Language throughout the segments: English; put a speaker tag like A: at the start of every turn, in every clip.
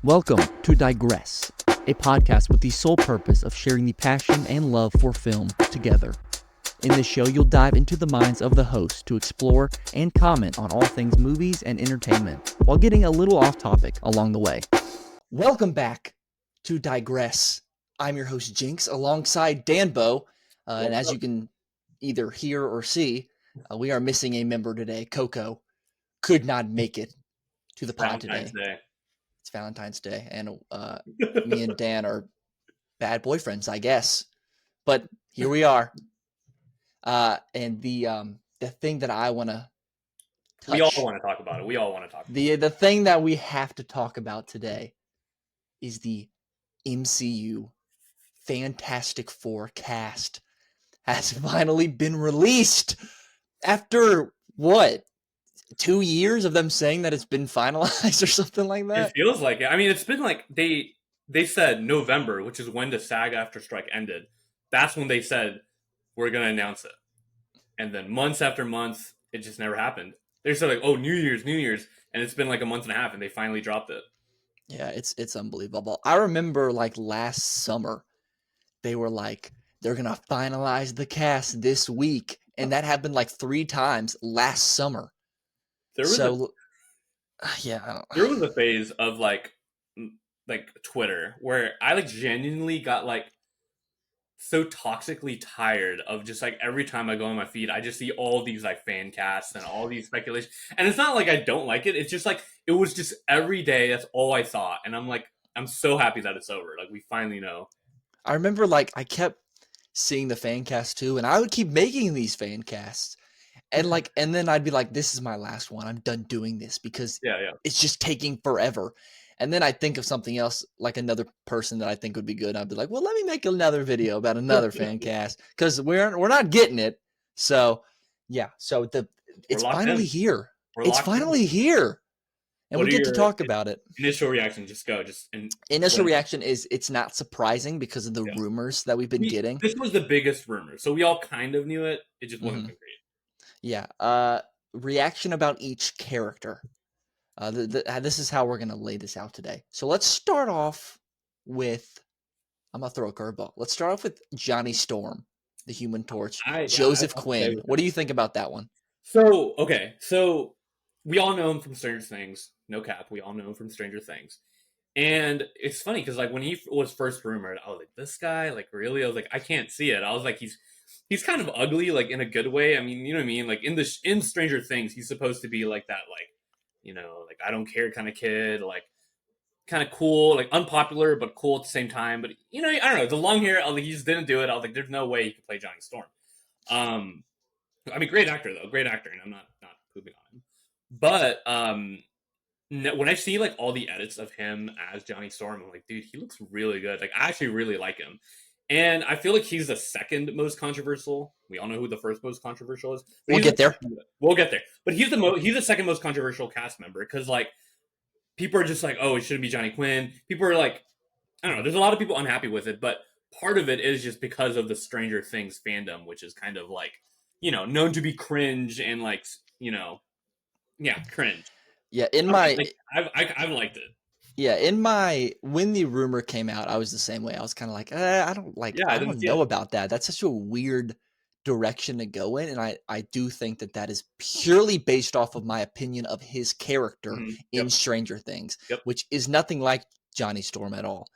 A: Welcome to Digress, a podcast with the sole purpose of sharing the passion and love for film together. In this show, you'll dive into the minds of the hosts to explore and comment on all things movies and entertainment, while getting a little off topic along the way. Welcome back to Digress. I'm your host, Jenks, alongside Danbo, and as you can either hear or see, we are missing a member today. Coco could not make it to the pod today. It's Valentine's Day, and me and Dan are bad boyfriends, I guess. But here we are. And the thing that I want to touch...
B: We all want to talk about it.
A: The thing that we have to talk about today is the MCU Fantastic Four cast has finally been released after, what, 2 years of them saying that it's been finalized or something like that?
B: It feels like it. I mean, it's been like they said November, which is when the SAG-AFTRA strike ended. That's when they said, we're going to announce it. And then months after months, it just never happened. They said, like, oh, New Year's. And it's been like a month and a half, and they finally dropped it.
A: Yeah, it's unbelievable. I remember, like, last summer, they were like, they're going to finalize the cast this week. And that happened, like, 3 times last summer.
B: There was a phase of, like Twitter where I, like, genuinely got, like, so toxically tired of just, like, every time I go on my feed, I just see all these, like, fan casts and all these speculations. And it's not like I don't like it. It's just, like, it was just every day. That's all I thought. And I'm like, I'm so happy that it's over. Like, we finally know.
A: I remember, like, I kept seeing the fan cast too, and I would keep making these fan casts. And, like, and then I'd be like, this is my last one. I'm done doing this because it's just taking forever. And then I'd think of something else, like another person that I think would be good. I'd be like, well, let me make another video about another fan cast because we're not getting it. So, yeah. So it's finally here. It's finally here. And we get to talk about it.
B: Initial reaction,
A: Initial reaction is it's not surprising because of the rumors that we've been getting.
B: This was the biggest rumor. So we all kind of knew it. It just wasn't concrete.
A: Yeah. Reaction about each character. This is how we're going to lay this out today. So let's start off with, I'm going to throw a curveball. Let's start off with Johnny Storm, the Human Torch, Joseph Quinn. What do you think about that one?
B: So we all know him from Stranger Things. No cap. We all know him from Stranger Things. And it's funny because, like, when he was first rumored, I was like, this guy, like, really? I was like, I can't see it. I was like, he's kind of ugly, like, in a good way. I mean, you know what I mean? Like, in Stranger Things, he's supposed to be like that, like, you know, like, I don't care kind of kid, like, kind of cool, like, unpopular, but cool at the same time. But, you know, I don't know, the long hair, I was like, he just didn't do it. I was like, there's no way he could play Johnny Storm. I mean, great actor, though. Great actor, and I'm not pooping on him. But when I see, like, all the edits of him as Johnny Storm, I'm like, dude, he looks really good. Like, I actually really like him. And I feel like he's the second most controversial. We all know who the first most controversial is.
A: We'll get there.
B: But he's the second most controversial cast member because, like, people are just like, oh, it shouldn't be Johnny Quinn. People are like, I don't know. There's a lot of people unhappy with it, but part of it is just because of the Stranger Things fandom, which is kind of, like, you know, known to be cringe and, like, you know, cringe.
A: Yeah,
B: I've liked it.
A: Yeah, when the rumor came out, I was the same way. I was kind of like, I don't know about that. That's such a weird direction to go in, and I do think that is purely based off of my opinion of his character in Stranger Things, which is nothing like Johnny Storm at all.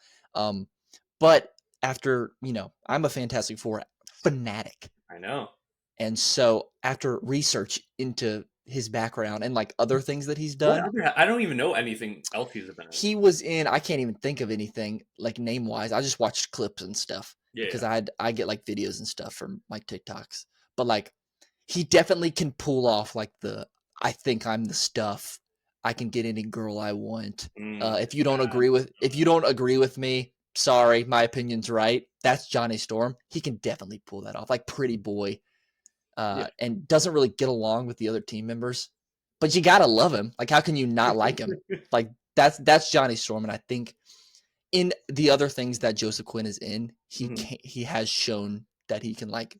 A: But after, you know, I'm a Fantastic Four fanatic.
B: I know.
A: And so after research into his background and, like, other things that he's done.
B: I don't even know anything else he's been in.
A: He was in, I can't even think of anything, like, name-wise. I just watched clips and stuff. Because I get, like, videos and stuff from, like, TikToks. But, like, he definitely can pull off, like, I think I'm the stuff. I can get any girl I want. If you don't agree with me, sorry, my opinion's right. That's Johnny Storm. He can definitely pull that off. Like, pretty boy. And doesn't really get along with the other team members, but you gotta love him. Like, how can you not like him? Like, that's Johnny Storm, and I think in the other things that Joseph Quinn is in, he has shown that he can, like,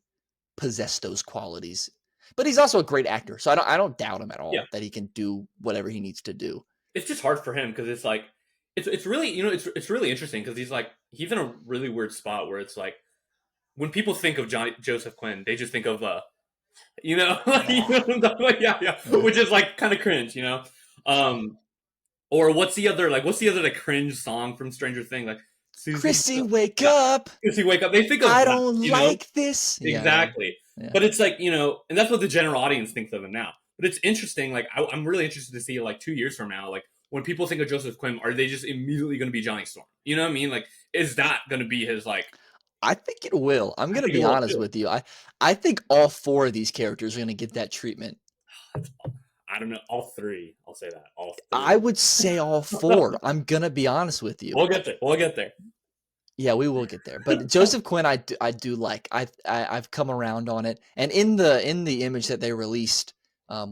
A: possess those qualities. But he's also a great actor, so I don't doubt him at all that he can do whatever he needs to do.
B: It's just hard for him because it's like it's really it's really interesting because he's in a really weird spot where it's like when people think of Joseph Quinn, they just think of like, yeah, yeah,
A: Yeah.
B: which is like kind of cringe, um, or what's the other like cringe song from Stranger Things, like Susie,
A: Chrissy, wake
B: yeah,
A: up!
B: Susie, wake up. They think of
A: I
B: that,
A: don't like this. Yeah,
B: exactly,
A: yeah.
B: but it's like and that's what the general audience thinks of him now. But it's interesting. Like I'm really interested to see like 2 years from now, like when people think of Joseph Quinn, are they just immediately going to be Johnny Storm? You know what I mean? Like, is that going to be his like?
A: I think it will. I'm
B: I
A: gonna
B: think it
A: be
B: will
A: honest
B: too.
A: with you. I think all four of these characters are gonna get that treatment.
B: I don't know. All three. I'll say that. All
A: I
B: three.
A: would say all four. I'm gonna be honest with you.
B: We'll get there. We'll get there.
A: Yeah, we will get there. But Joseph Quinn, I do like. I've come around on it, and in the image that they released,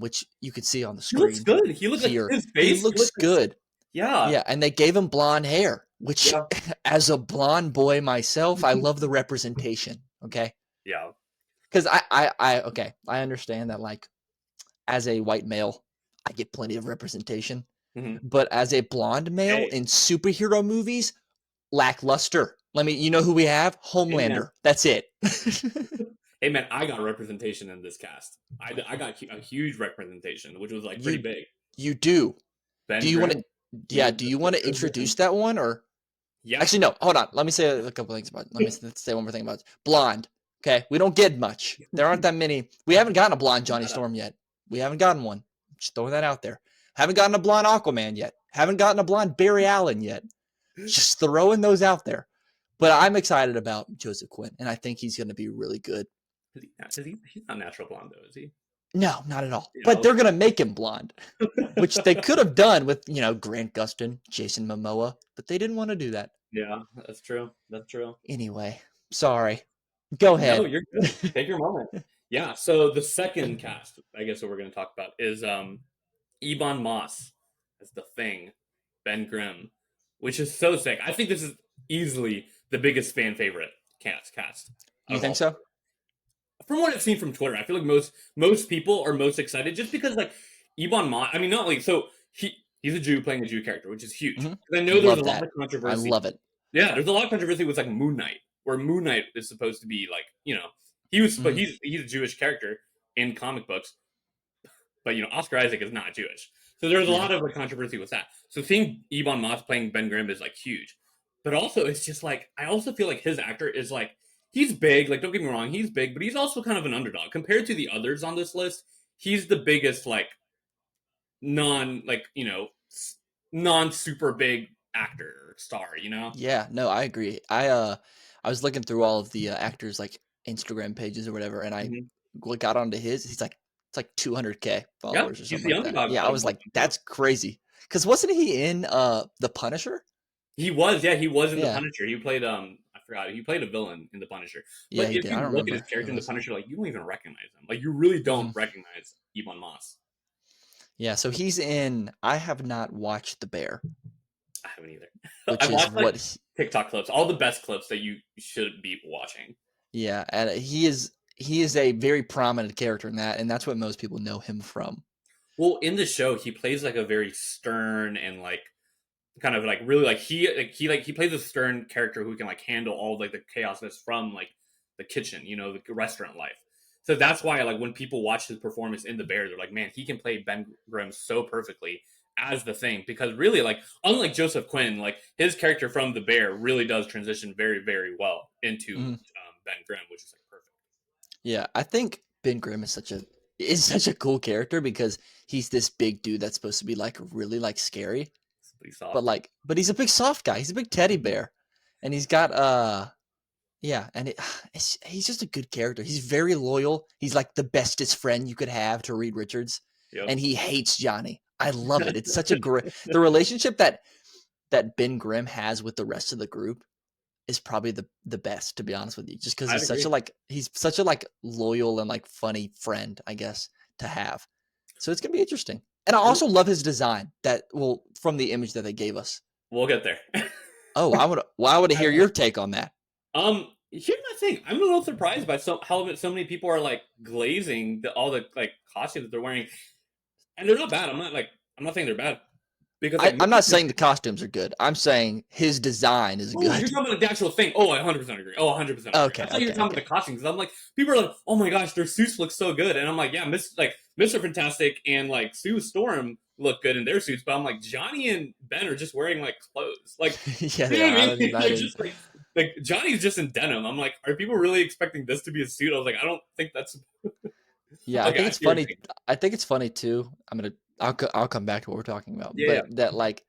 A: which you could see on the
B: He looks
A: screen
B: good. He looks like
A: here,
B: his
A: he
B: face. He
A: looks
B: looks like,
A: good.
B: yeah.
A: Yeah, and they gave him blonde hair, which,
B: Yeah.
A: as a blonde boy myself, I love the representation. Okay,
B: Yeah.
A: because okay, I understand that, like, as a white male, I get plenty of representation,
B: hmm
A: but as a blonde male
B: Hey,
A: in superhero movies, lackluster. You know who we have?
B: hey, man.
A: Homelander. That's it.
B: Hey, man. I got representation in this cast. I got a huge representation, which was like pretty
A: you
B: big.
A: you do. Do
B: Ben
A: you want
B: Grimm.
A: to? Yeah. Do you want to
B: Good
A: introduce
B: vision.
A: that one or?
B: Yeah.
A: Actually, no. Hold on. Let me say a couple things about it. Let me say one more thing about it. Blonde. Okay. We don't get much. There aren't that many. We haven't gotten a blonde Johnny Storm yet. We haven't gotten one. Just throwing that out there. Haven't gotten a blonde Aquaman yet. Haven't gotten a blonde Barry Allen yet. Just throwing those out there. But I'm excited about Joseph Quinn, and I think he's going to be really good.
B: He's not natural blonde though, is he?
A: No, not at all.
B: Yeah.
A: But they're going to make him blonde, which they could have done with, Grant Gustin, Jason Momoa, but they didn't want to do that.
B: Yeah, that's true. That's true.
A: Anyway, sorry. Go
B: No,
A: ahead.
B: you're good. Take your moment. Yeah. So the second cast, I guess, what we're going to talk about is Ebon Moss as the Thing, Ben Grimm, which is so sick. I think this is easily the biggest fan favorite cast out
A: You
B: of
A: think
B: all.
A: so?
B: From what I've seen from Twitter, I feel like most people are most excited just because like Ebon Moss. I mean, not like so he's a Jew playing a Jew character, which is huge.
A: Hmm.
B: 'Cause I know there was a
A: Love
B: lot
A: that.
B: of
A: I
B: controversy.
A: love it.
B: Yeah, there's a lot of controversy with like Moon Knight, where Moon Knight is supposed to be like but
A: Hmm.
B: he's a Jewish character in comic books, but Oscar Isaac is not Jewish, so there's a
A: Yeah.
B: lot of like controversy with that. So seeing Ebon Moss playing Ben Grimm is like huge, but also it's just like I also feel like his actor is like he's big. Like don't get me wrong, he's big, but he's also kind of an underdog compared to the others on this list. He's the biggest like non like non super big actor or star.
A: Yeah. No, I agree. I was looking through all of the actors like Instagram pages or whatever, and I
B: Mhm.
A: got onto his. He's like it's like 200K
B: Yeah,
A: followers or
B: he's
A: something
B: the
A: like that.
B: underdog
A: Yeah,
B: out
A: I
B: of
A: was
B: all of
A: like,
B: them too.
A: that's crazy. Because wasn't he in The Punisher?
B: He was in the
A: Yeah.
B: Punisher. He played I forgot, he played a villain in the Punisher.
A: Yeah,
B: But
A: he
B: if
A: did. I
B: you
A: don't
B: look at his
A: remember who
B: character
A: it
B: in the
A: was.
B: Punisher, like you don't even recognize him. Like you really don't
A: Hmm.
B: recognize Ebon Moss.
A: Yeah, so he's in. I have not watched The Bear,
B: I haven't either.
A: which
B: I've
A: is
B: watched like
A: what.
B: TikTok clips, all the best clips that you should be watching.
A: Yeah, and he is a very prominent character in that, and that's what most people know him from.
B: Well, in the show, he plays like a very stern and like kind of like really he plays a stern character who can like handle all like the chaos that's from like the kitchen, the restaurant life. So that's why like when people watch his performance in The Bear, they're like, man, he can play Ben Grimm so perfectly as the Thing, because really like unlike Joseph Quinn, like his character from The Bear really does transition very very well into
A: Mhm.
B: Ben Grimm, which is like perfect.
A: Yeah, I think Ben Grimm is such a cool character because he's this big dude that's supposed to be like really like scary,
B: It's pretty
A: but
B: soft.
A: but he's a big soft guy. He's a big teddy
B: Mhm.
A: bear, and he's got yeah, and he's just a good character. He's very loyal. He's like the bestest friend you could have to Reed Richards,
B: Yep.
A: and he hates Johnny. I love it. It's such a great the relationship that Ben Grimm has with the rest of the group is probably the best, to be honest with you. Just because
B: I'd agree.
A: he's such a like loyal and like funny friend, I guess, to have. So it's gonna be interesting. And I
B: Well,
A: also love his design from the image that they gave us.
B: we'll get there.
A: Oh, I would hear your take on that.
B: Here's my thing. I'm a little surprised by how so many people are like glazing all the like costumes that they're wearing, and they're not bad. I'm not saying they're bad. because like
C: I'm not saying the costumes are good. I'm saying his design is
B: oh, you're
C: good.
B: talking about like, the actual thing. Oh, I 100% agree. Oh, 100% agree.
C: Okay,
B: I thought you were talking about the costumes. I'm like, people are like, oh my gosh, their suits look so good, and I'm like, yeah, Mr. Fantastic and like Sue Storm look good in their suits, but I'm like, Johnny and Ben are just wearing like clothes, like,
C: Yeah,
B: you
C: they
B: know
C: are.
B: what I
C: I
B: mean?
C: don't even. I
B: They're
C: didn't.
B: just like Johnny's just in denim. I'm like, are people really expecting this to be a suit? I was like, I don't think that's
C: Yeah, I
B: okay.
C: think
B: I
C: it's
B: see what you're
C: funny.
B: saying.
C: I think it's funny too. I'll come back to what we're talking about,
B: Yeah,
C: but that like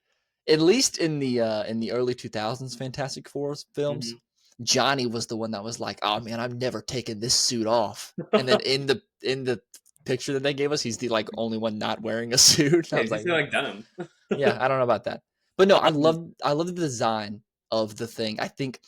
C: at least in the early 2000s Fantastic Four films,
B: yeah.
C: Johnny was the one that was like, "Oh man, I'm never taking this suit off." And then in the picture that they gave us, he's the like only one not wearing a suit. I
B: Yeah,
C: was
B: he's
C: like,
B: like denim.
C: "Yeah, I don't know about that." But no,
B: Um,
C: I love the design of the thing. I think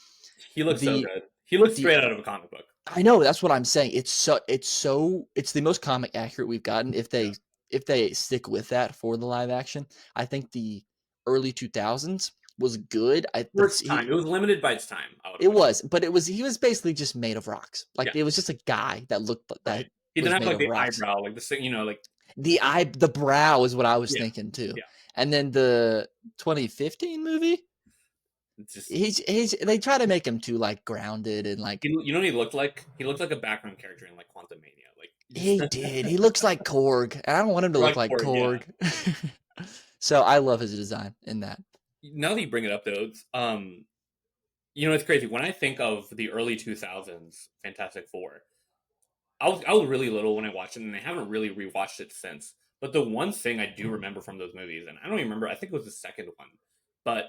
B: he looks so
C: the
B: good. He looks
C: the
B: straight out of a comic book.
C: I know that's what I'm saying. It's the most comic accurate we've gotten.
B: Yeah.
C: If they stick with that for the live action, I think the early 2000s was good.
B: For its time, it was limited by its time. I would
C: it
B: imagine.
C: was, but he was basically just made of rocks. Like
B: Yeah,
C: it was just a guy that looked
B: right.
C: that
B: He didn't
C: was
B: have
C: made
B: like
C: of
B: the
C: rocks.
B: eyebrow, like the thing, like
C: The brow is what I was
B: yeah,
C: thinking too.
B: yeah.
C: And then the 2015 movie,
B: It's just
C: he's they try to make him too like grounded and like
B: you know what he looked like? He looked like a background character in like Quantum Mania, like just
C: he did. He looks like Korg, and I don't want him to look
B: like
C: like
B: Korg. Yeah.
C: Korg. So I love his design in that.
B: Now that you bring it up, though, you know it's crazy when I think of the early 2000s Fantastic Four. I was really little when I watched it, and I haven't really rewatched it since. But the one thing I do remember from those movies, and I don't even remember, I think it was the second one, but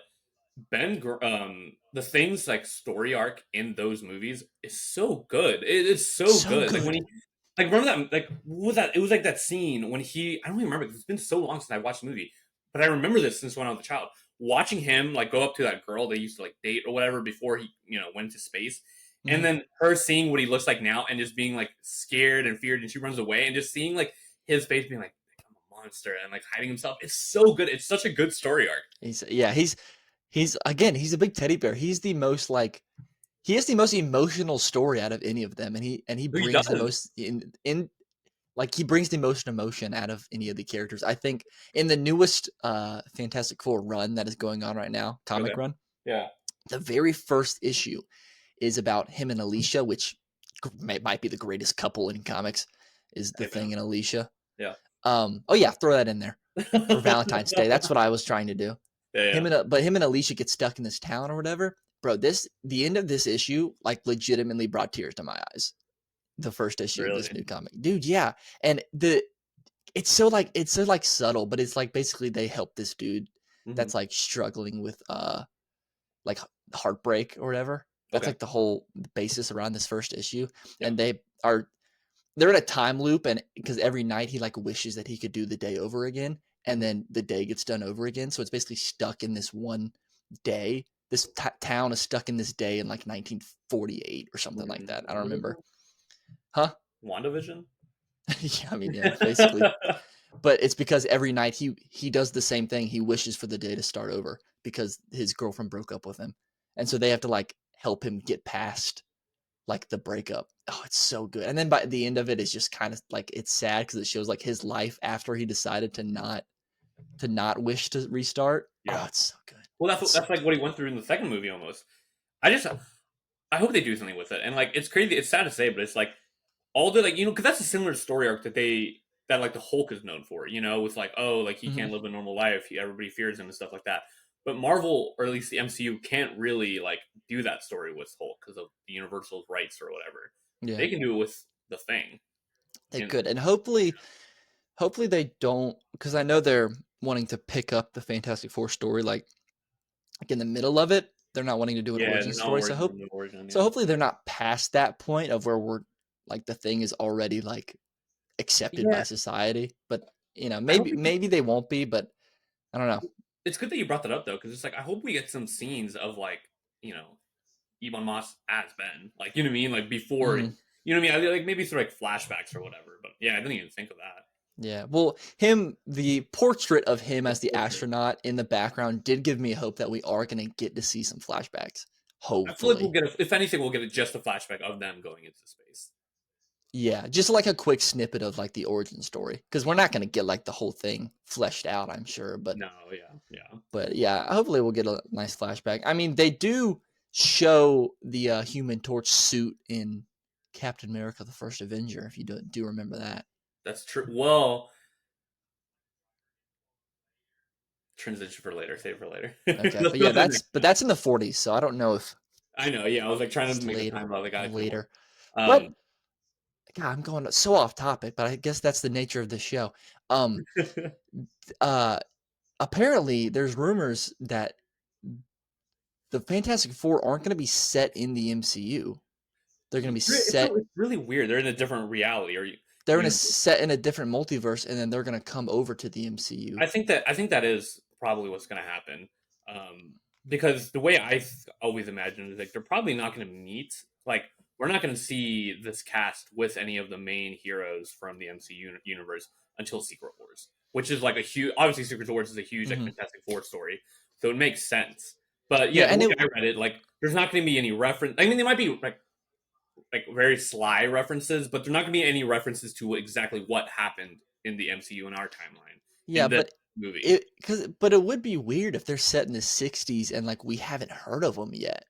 B: the things like story arc in those movies is so good. It is so
C: So
B: good. Like when
C: good.
B: he, like remember that, like what was that? It was like that scene when he. I don't even remember. 'Cause it's been so long since I watched the movie, but I remember this since when I was a child. Watching him like go up to that girl they used to like date or whatever before he went to space, and
C: Mhm.
B: then her seeing what he looks like now and just being like scared and feared, and she runs away, and just seeing like his face being like I'm a monster and like hiding himself. It's so good. It's such a good story arc.
C: He's again, he's a big teddy bear. He's the most like he has the most emotional story out of any of them, and he
B: He
C: brings the
B: does.
C: most in like he brings the most emotion out of any of the characters. I think in the newest Fantastic Four run that is going on right now,
B: Okay.
C: comic run,
B: Yeah.
C: the very first issue is about him and Alicia, which might be the greatest couple in comics. Is the Thing
B: Amen.
C: and Alicia?
B: Yeah.
C: Oh yeah, throw that in there for Valentine's Day. That's what I was trying to do.
B: Yeah.
C: Him and Alicia get stuck in this town or whatever. Bro, the end of this issue like legitimately brought tears to my eyes. The first issue of this
B: Really.
C: new comic, dude. Yeah, and it's so like subtle, but it's like basically they help this dude
B: Mhm.
C: that's like struggling with like heartbreak or whatever. That's
B: Okay.
C: like the whole basis around this first issue,
B: Yeah.
C: and they're in a time loop, and because every night he like wishes that he could do the day over again, and
B: Mhm.
C: then the day gets done over again. So it's basically stuck in this one day. This town is stuck in this day in like 1948 or something like that. I don't remember.
B: WandaVision?
C: Huh?
B: WandaVision?
C: Yeah, I mean, yeah, basically. But it's because every night he does the same thing. He wishes for the day to start over because his girlfriend broke up with him, and so they have to like help him get past like the breakup. Oh, it's so good. And then by the end of it, it's just kind of like it's sad because it shows like his life after he decided to not wish to restart. Oh,
B: Yeah.
C: it's so good.
B: Well,
C: It's
B: that's like what he went through in the second movie almost. I hope they do something with it. And like it's crazy. It's sad to say, but it's like all the like because that's a similar story arc that like the Hulk is known for. With like like he
C: mhm.
B: can't live a normal life. Everybody fears him and stuff like that. But Marvel, or at least the MCU, can't really like do that story with Hulk because of the Universal's rights or whatever.
C: Yeah,
B: They can do it with the Thing.
C: they
B: And
C: could, and hopefully they don't because I know they're wanting to pick up the Fantastic Four story like in the middle of it. They're not wanting to do an
B: yeah,
C: origin
B: there's no
C: story.
B: origin.
C: So
B: Yeah.
C: hopefully they're not past that point of where we're like the Thing is already like accepted
B: Yeah,
C: by society. But
B: I hope
C: maybe they won't be, but I don't know.
B: it's good that you brought that up though, because it's like I hope we get some scenes of like you know Ebon Moss as Ben, like you know what I mean, like before
C: Mhm.
B: you know what I mean, like maybe through like flashbacks or whatever. But yeah, I didn't even think of that.
C: Yeah. Well, the portrait of him as the astronaut in the background did give me hope that we are going to get to see some flashbacks.
B: I feel like we'll
C: Hopefully.
B: get, if anything, we'll get just a flashback of them going into space.
C: Yeah, just like a quick snippet of like the origin story, because we're not going to get like the whole thing fleshed out, I'm sure.
B: No, yeah.
C: But yeah, hopefully we'll get a nice flashback. I mean, they do show the Human Torch suit in Captain America: The First Avenger. If you do remember that.
B: That's true. Well, transition for later. Save for later.
C: Okay,
B: Let's
C: but
B: go
C: yeah,
B: to the next one.
C: that's in the 40s, so I don't know if
B: I know. Yeah, I was like trying
C: it's
B: to make a time about the guy.
C: later. But
B: Um,
C: God, I'm going so off topic, but I guess that's the nature of the show. Um, uh, apparently, there's rumors that the Fantastic Four aren't going to be set in the MCU. They're going to be set.
B: it's really weird. They're in a different reality, or
C: They're going to
B: universe.
C: set in a different multiverse, and then they're going to come over to the MCU.
B: I think that is probably what's going to happen. Because the way always imagined is like they're probably not going to meet. Like we're not going to see this cast with any of the main heroes from the MCU universe until Secret Wars, which is like a huge. Obviously, Secret Wars is a huge like
C: Mhm.
B: Fantastic Four story, so it makes sense. But
C: Yeah,
B: yeah, the
C: and
B: way I read it, like there's not going to be any reference. I mean, there might be like very sly references, but there are not going to be any references to exactly what happened in the MCU in our timeline
C: yeah,
B: in this
C: but
B: movie.
C: it would be weird if they're set in the 60s and like we haven't heard of them yet,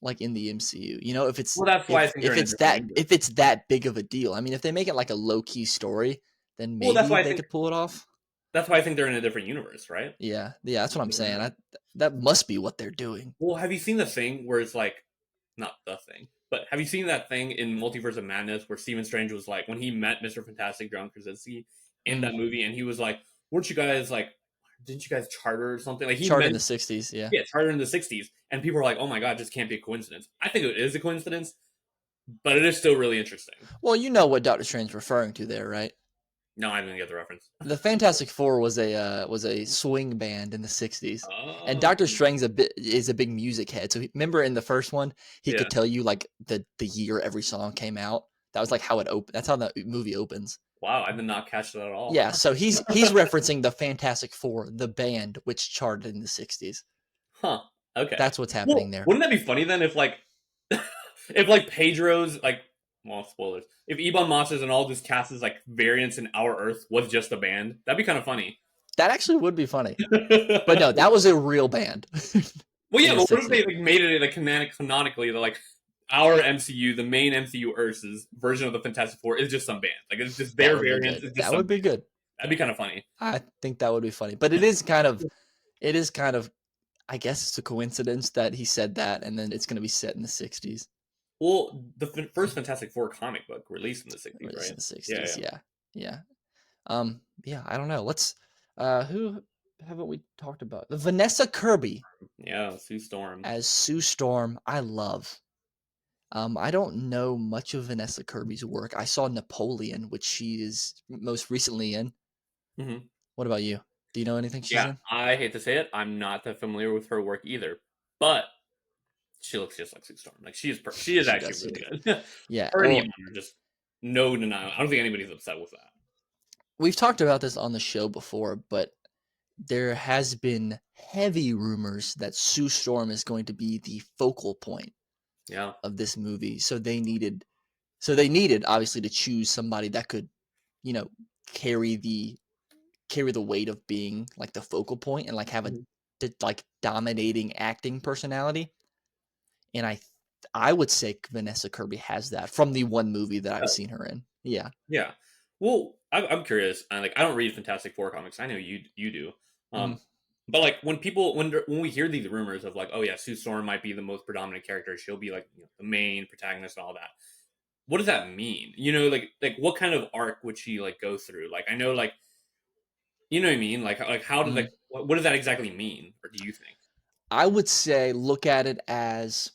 C: like in the MCU. You know,
B: Well, that's why I think they're in a different universe.
C: if it's that big of a deal. I mean, if they make it like a low key story, then
B: Well, that's
C: maybe
B: why I
C: they
B: think
C: could pull it off.
B: they're in a different universe, right?
C: Yeah, that's what I'm saying. That must be what they're doing.
B: Well, have you seen the thing where it's like, not the thing, but have you seen that thing in Multiverse of Madness where Stephen Strange was like, when he met Mr. Fantastic, John Krasinski, in
C: Mhm.
B: that movie, and he was like, weren't you guys like, didn't you guys charter or something? Like he
C: Chart in
B: meant,
C: the 60s, yeah.
B: yeah, charter in the 60s. And people were like, oh my God, this can't be a coincidence. I think it is a coincidence, but it is still really interesting.
C: Well, you know what Doctor Strange's referring to there, right?
B: No, I didn't get the reference.
C: The Fantastic Four was a swing band in the 60s. And
B: Oh,
C: Doctor Strange is a big music head. So remember in the first one, he
B: yeah.
C: could tell you like the year every song came out. That was like how it opened. That's how the movie opens.
B: Wow, I did not catch that at all.
C: Yeah, so he's referencing the Fantastic Four, the band, which charted in the 60s.
B: Huh. Okay.
C: That's what's
B: Well,
C: happening there.
B: wouldn't that be funny then if like if like Pedro's like well spoilers. If Ebon Moss's and all this cast is like variants in Our Earth was just a band, that'd be kind of funny.
C: That actually would be funny.
B: But
C: But no, that was a real band.
B: well, yeah,
C: in the
B: but what if
C: 60s.
B: they like made it like canonically that like our MCU, the main MCU Earth's version of the Fantastic Four is just some band. Like it's just
C: That
B: their
C: would be
B: variants.
C: good.
B: It's just
C: That
B: some
C: would be good.
B: that'd be kind of funny.
C: I think that would be funny. But it is kind of I guess it's a coincidence that he said that and then it's going to be set in the 60s.
B: Well, the first Fantastic Four comic book released in the 60s,
C: Released in
B: right?
C: the
B: Yeah,
C: 60s.
B: yeah.
C: Yeah. Yeah, I don't know. Let's who haven't we talked about? Vanessa Kirby
B: Yeah, Sue Storm.
C: as Sue Storm. I love. I don't know much of Vanessa Kirby's work. I saw Napoleon, which she is most recently in.
B: Mm-hmm.
C: What about you? Do you know anything she's
B: Yeah,
C: in?
B: I hate to say it, I'm not that familiar with her work either, but she looks just like Sue Storm. Like she is
C: She
B: actually
C: does.
B: really good.
C: Yeah.
B: Her and
C: Well,
B: Ebon are just no denial. I don't think anybody's upset with that.
C: we've talked about this on the show before, but there has been heavy rumors that Sue Storm is going to be the focal point
B: Yeah,
C: of this movie. So they needed obviously to choose somebody that could, you know, carry the weight of being like the focal point and like have a
B: Mhm.
C: like dominating acting personality. And I would say Vanessa Kirby has that from the one movie that I've seen her in. Yeah.
B: yeah. Well, I'm curious. I don't read Fantastic Four comics. I know you do.
C: Mhm.
B: But like when we hear these rumors of like, oh yeah, Sue Storm might be the most predominant character. She'll be like the main protagonist and all that. What does that mean? You know, like what kind of arc would she like go through? Like I know like you know what I mean? Like how does
C: Mhm.
B: like what does that exactly mean? Or do you think?
C: I would say look at it as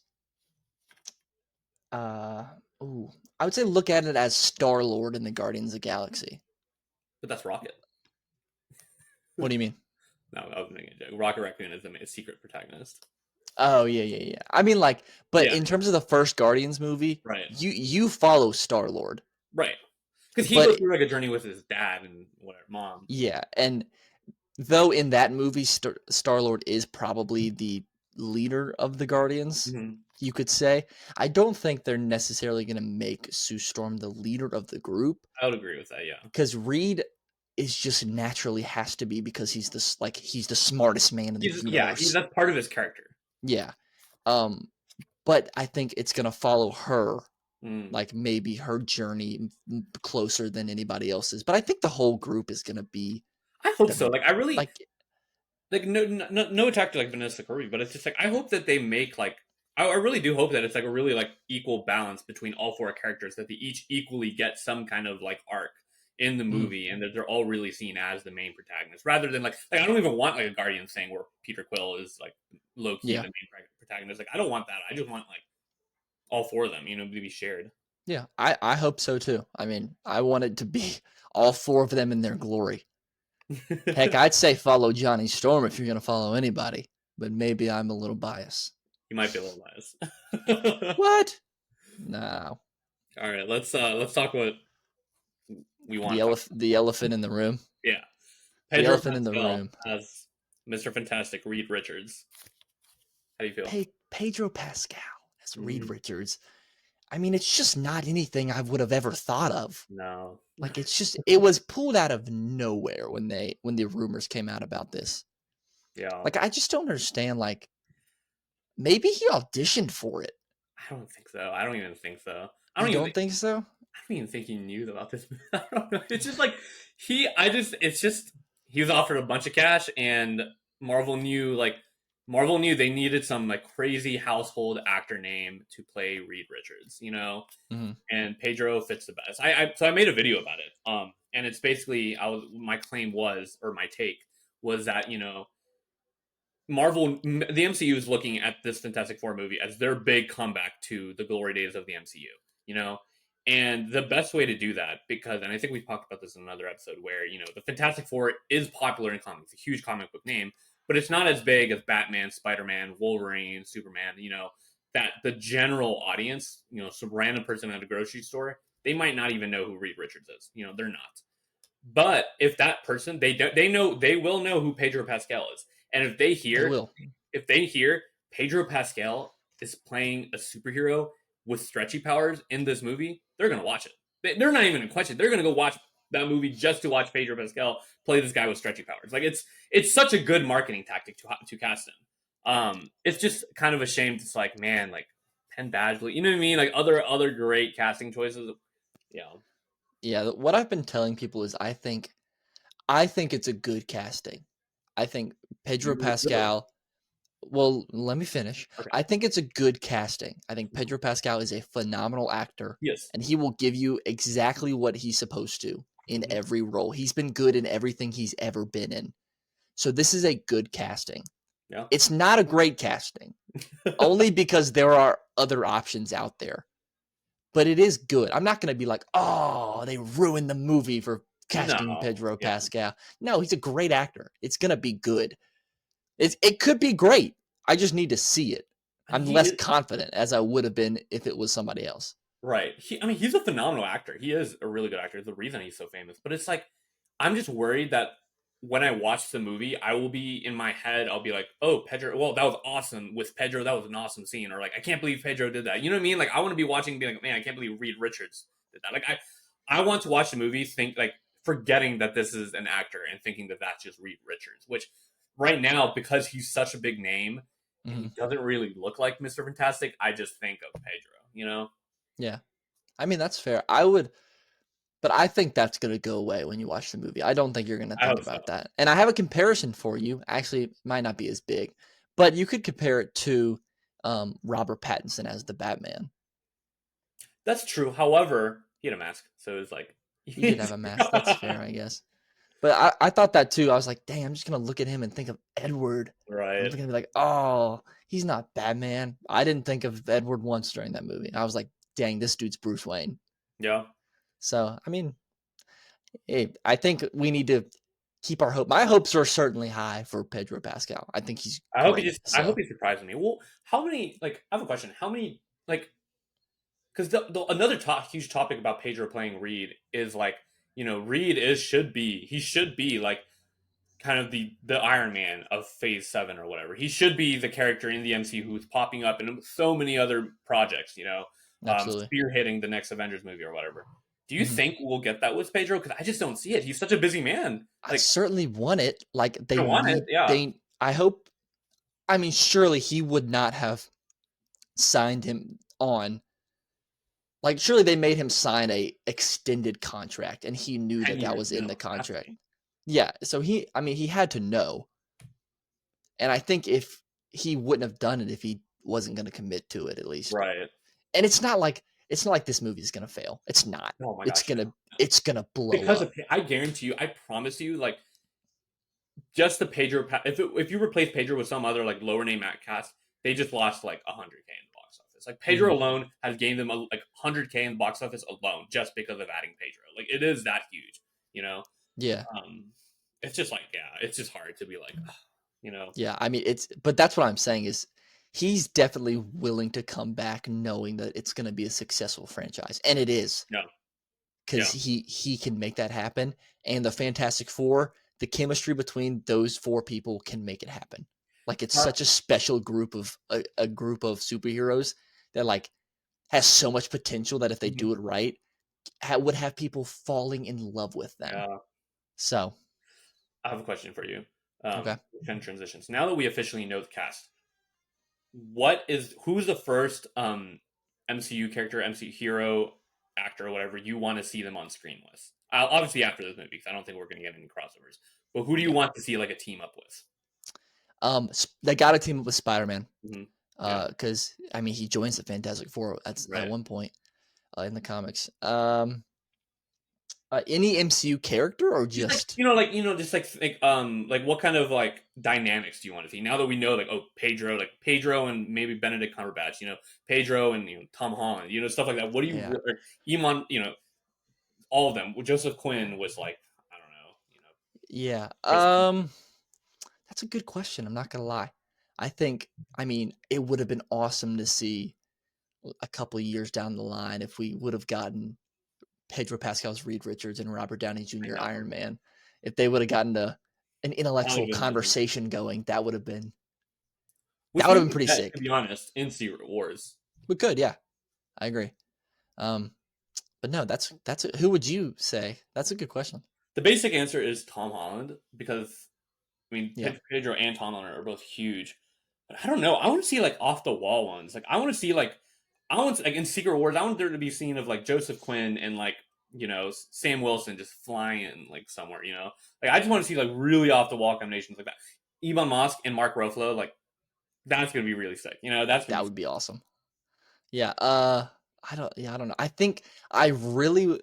C: uh ooh, I would say look at it as Star-Lord in the Guardians of the Galaxy.
B: But that's Rocket.
C: What do you mean?
B: No, I was making a joke. Rocket Raccoon is a secret protagonist.
C: Oh yeah. I mean like but
B: Yeah,
C: in terms of the first Guardians movie,
B: right,
C: you follow Star-Lord.
B: right. Because he
C: But
B: goes through like a journey with his dad and whatever mom.
C: yeah, and though in that movie Star-Lord is probably the leader of the Guardians,
B: Mm-hmm.
C: you could say. I don't think they're necessarily going to make Sue Storm the leader of the group,
B: I would agree with that. Yeah.
C: because Reed is just naturally has to be, because he's he's the smartest man in the universe.
B: That's part of his character.
C: Yeah. But I think it's going to follow her,
B: Mm.
C: like maybe her journey closer than anybody else's. But I think the whole group is going to be
B: I hope so. Like I really
C: like
B: like no attack to like Vanessa Kirby, but it's just like I hope that they make like I really do hope that it's like a really like equal balance between all four characters, that they each equally get some kind of like arc in the movie, and that they're all really seen as the main protagonist, rather than like I don't even want like a Guardian thing where Peter Quill is like low key
C: yeah.
B: the main protagonist. Like I don't want that. I just want like all four of them, to be shared.
C: Yeah, I hope so too. I mean, I want it to be all four of them in their glory. Heck, I'd say follow Johnny Storm if you're going to follow anybody, but maybe I'm a little biased.
B: You might be a little biased.
C: What? No.
B: All right, let's talk what we want.
C: The elephant in the room.
B: Yeah,
C: The elephant in the room.
B: as Mr. Fantastic, Reed Richards. How do you feel?
C: Pedro Pascal as Reed Richards. I mean, it's just not anything I would have ever thought of.
B: No,
C: like it was pulled out of nowhere when the rumors came out about this.
B: Yeah,
C: like I just don't understand. Like maybe he auditioned for it.
B: I don't think so. I don't even think so.
C: I don't think so.
B: I don't even think he knew about this. I don't know. It's just like it's just he was offered a bunch of cash, and Marvel knew they needed some like crazy household actor name to play Reed Richards, and Pedro fits the best. So I made a video about it. And it's basically my take was that, Marvel, the MCU is looking at this Fantastic Four movie as their big comeback to the glory days of the MCU, and the best way to do that, and I think we've talked about this in another episode where, the Fantastic Four is popular in comics, a huge comic book name, but it's not as big as Batman, Spider-Man, Wolverine, Superman, that the general audience, some random person at a grocery store, they might not even know who Reed Richards is. They're not. But if that person, they will know who Pedro Pascal is. And if they hear Pedro Pascal is playing a superhero with stretchy powers in this movie, they're going to watch it. They're not even in question. They're going to go watch that movie just to watch Pedro Pascal play this guy with stretchy powers. Like it's such a good marketing tactic to cast him. It's just kind of a shame. It's like, man, like Penn Badgley, you know what I mean? Like other great casting choices. Yeah.
C: Yeah. What I've been telling people is I think it's a good casting. I think Pedro Pascal. Well, let me finish.
B: Okay.
C: I think it's a good casting. I think Pedro Pascal is a phenomenal actor.
B: Yes.
C: And he will give you exactly what he's supposed to in every role. He's been good in everything he's ever been in. So this is a good casting.
B: Yeah.
C: It's not a great casting, only because there are other options out there. But it is good. I'm not going to be like, oh, they ruined the movie for casting Pedro Pascal. No, he's a great actor. It's going to be good. It could be great. I just need to see it. I'm less confident as I would have been if it was somebody else.
B: Right. He's a phenomenal actor. He is a really good actor. It's the reason he's so famous. But it's like, I'm just worried that when I watch the movie, I will be in my head, I'll be like, oh, Pedro, well, that was awesome with Pedro. That was an awesome scene. Or like, I can't believe Pedro did that. You know what I mean? Like, I want to be watching and be like, man, I can't believe Reed Richards did that. Like, I want to watch the movie, forgetting that this is an actor and thinking that that's just Reed Richards, which right now, because he's such a big name, and he doesn't really look like Mr. Fantastic, I just think of Pedro,
C: Yeah. I mean, that's fair. But I think that's going to go away when you watch the movie. I don't think you're going to think about that. And I have a comparison for you. Actually, it might not be as big, but you could compare it to Robert Pattinson as the Batman.
B: That's true. However, he had a mask, so it was like...
C: He did have a mask. That's fair, I guess. But I thought that too. I was like, dang, I'm just going to look at him and think of Edward.
B: Right.
C: I'm going to be like, oh, he's not Batman. I didn't think of Edward once during that movie. I was like, dang, this dude's Bruce Wayne.
B: Yeah.
C: So, I mean, hey, I think we need to keep our hope. My hopes are certainly high for Pedro Pascal. I think he's
B: I hope he surprises me. Well, how many, I have a question. How many, because another huge topic about Pedro playing Reed is Reed should be kind of the Iron Man of Phase 7 or whatever. He should be the character in the MCU who's popping up in so many other projects,
C: Absolutely.
B: spearheading the next Avengers movie or whatever. Do you
C: Mhm.
B: think we'll get that with Pedro? Because I just don't see it. He's such a busy man.
C: I
B: Like,
C: certainly want it. Like
B: I want it, yeah.
C: I hope. I mean, surely he would not have signed him on. Like, surely they made him sign a extended contract, and he knew
B: 10
C: that that
B: years,
C: was in the
B: has to
C: contract.
B: be.
C: Yeah, so he had to know. And I think if he wouldn't have done it if he wasn't going to commit to it, at least.
B: Right.
C: And it's not like this movie is going to fail. It's not.
B: Oh my
C: It's
B: gosh.
C: gonna it's gonna blow
B: Because
C: up.
B: I guarantee you, I promise you, like, just the Pedro, if you replace Pedro with some other, like, lower name act cast, they just lost, like, 100K in the box office. Like, Pedro alone has gained them, like, 100K in the box office alone just because of adding Pedro. Like, it is that huge,
C: Yeah.
B: It's just like, yeah, it's just hard to be like,
C: Yeah, I mean but that's what I'm saying is he's definitely willing to come back knowing that it's going to be a successful franchise, and it is.
B: Yeah.
C: Cuz he can make that happen, and the Fantastic Four, the chemistry between those four people can make it happen. Like, it's such a special group of a group of superheroes that, like, has so much potential that if they do it right, would have people falling in love with them.
B: Yeah.
C: So,
B: I have a question for you.
C: okay.
B: Kind of transitions. Now that we officially know the cast, who's the first MCU character, MCU hero, actor, or whatever you want to see them on screen with? Obviously after this movie, because I don't think we're going to get any crossovers. But who do you want to see like a team up with?
C: They got to team up with Spider-Man.
B: Yeah.
C: Because I mean, he joins the Fantastic Four at
B: Right.
C: one point in the comics. Any MCU character or just
B: just like what kind of like dynamics do you want to see now that we know like Pedro and maybe Benedict Cumberbatch, Pedro and Tom Holland, stuff like that. What do you
C: Yeah.
B: Emon, all of them. Joseph Quinn was like, I don't know,
C: Yeah. That's a good question. I'm not gonna lie. I mean, it would have been awesome to see a couple of years down the line if we would have gotten Pedro Pascal's Reed Richards and Robert Downey Jr.
B: know.
C: Iron Man. If they would have gotten an intellectual
B: been
C: conversation going, that would have been
B: Which
C: that would
B: we
C: have been pretty
B: get,
C: sick.
B: to be honest, in Secret Wars.
C: We could, yeah. I agree. But no, that's who would you say? That's a good question.
B: The basic answer is Tom Holland because I mean
C: Yeah.
B: Pedro and Tom Holland are both huge. But I don't know. I want to see like off the wall ones. Like I want to see like in Secret Wars, I want there to be a scene of like Joseph Quinn and like Sam Wilson just flying like somewhere. Like I just want to see like really off the wall combinations like that. Ebon Moss and Mark Ruffalo, like that's gonna be really sick.
C: That would be awesome. Yeah. I don't know. I think I really,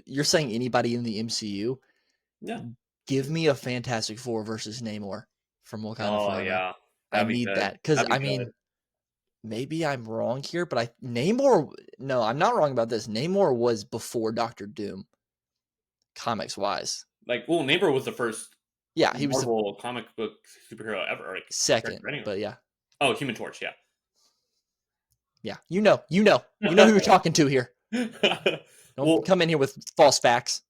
C: you're saying anybody in the MCU,
B: yeah.
C: give me a Fantastic Four versus Namor from Wakanda Forever.
B: Yeah.
C: I need that because I mean, maybe I'm wrong here, but Namor. No, I'm not wrong about this. Namor was before Doctor Doom, comics wise.
B: Like, well, Namor was the first.
C: Yeah, he was
B: Marvel comic book superhero ever. Like,
C: second, but yeah.
B: Oh, Human Torch, yeah.
C: Yeah, you know who you're talking to here. Don't come in here with false facts.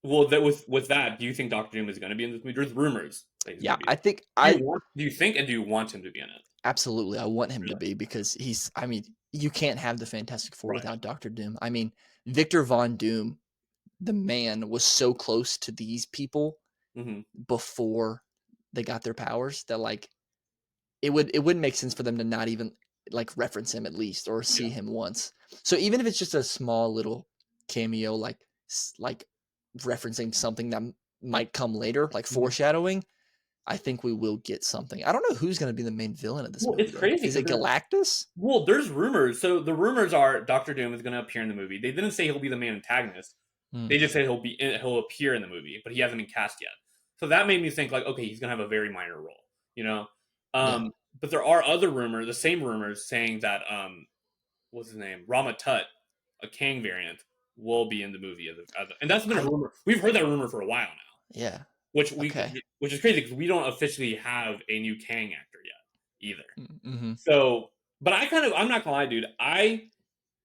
B: Well, with that, do you think Doctor Doom is going to be in this movie? There's rumors.
C: Yeah, I think
B: do you think and do you want him to be in it?
C: Absolutely, I want him to be because he's. I mean, you can't have the Fantastic Four without Doctor Doom. I mean, Victor Von Doom, the man, was so close to these people before they got their powers that like it wouldn't make sense for them to not even like reference him at least or see him once. So even if it's just a small little cameo, like referencing something that might come later, like foreshadowing, I think we will get something. I don't know who's going to be the main villain of this movie.
B: It's crazy.
C: Is it Galactus?
B: Well, there's rumors. So the rumors are Doctor Doom is going to appear in the movie. They didn't say he'll be the main antagonist. They just said he'll appear in the movie, but he hasn't been cast yet. So that made me think like, okay, he's going to have a very minor role, But there are other rumors, the same rumors saying that what's his name, Rama Tut, a Kang variant, will be in the movie and that's been a rumor. We've heard that rumor for a while now.
C: Yeah.
B: Which is crazy because we don't officially have a new Kang actor yet either. So, but I'm not gonna lie, dude.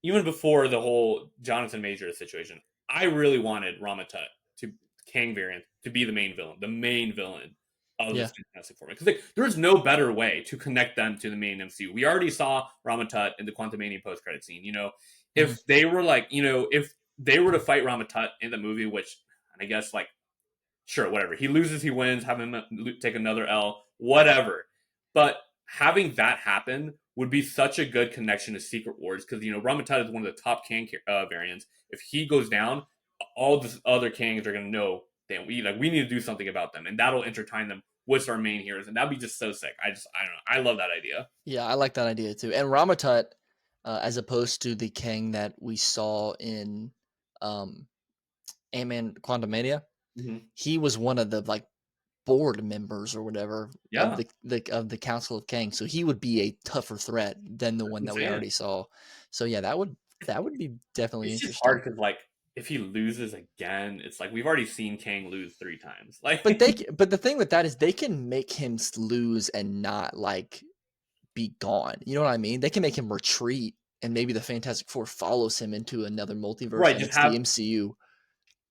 B: Even before the whole Jonathan Majors situation, I really wanted Rama Tut to Kang variant to be the main villain of
C: Yeah.
B: this Fantastic Four. Because there's no better way to connect them to the main MCU. We already saw Ramatut in the Quantumania post-credit scene.
C: Mhm.
B: If they were like, if they were to fight Ramatut in the movie, which I guess like, sure, whatever. He loses, he wins, have him take another L, whatever. But having that happen would be such a good connection to Secret Wars because, Ramatut is one of the top Kang variants. If he goes down, all the other Kangs are going to know, damn, we need to do something about them. And that'll intertwine them with our main heroes. And that'd be just so sick. I don't know. I love that idea.
C: Yeah, I like that idea too. And Ramatut, as opposed to the Kang that we saw in Ant-Man Quantumania,
B: Mm-hmm.
C: he was one of the like board members or whatever of
B: Yeah.
C: the Council of Kang. So he would be a tougher threat than the one that we already saw. So yeah, that would be definitely
B: It's just
C: interesting.
B: hard because, like, if he loses again, it's like we've already seen Kang lose 3 times. Like,
C: But the thing with that is they can make him lose and not like be gone. You know what I mean? They can make him retreat, and maybe the Fantastic Four follows him into another multiverse,
B: right,
C: and
B: just
C: it's the
B: have.
C: MCU.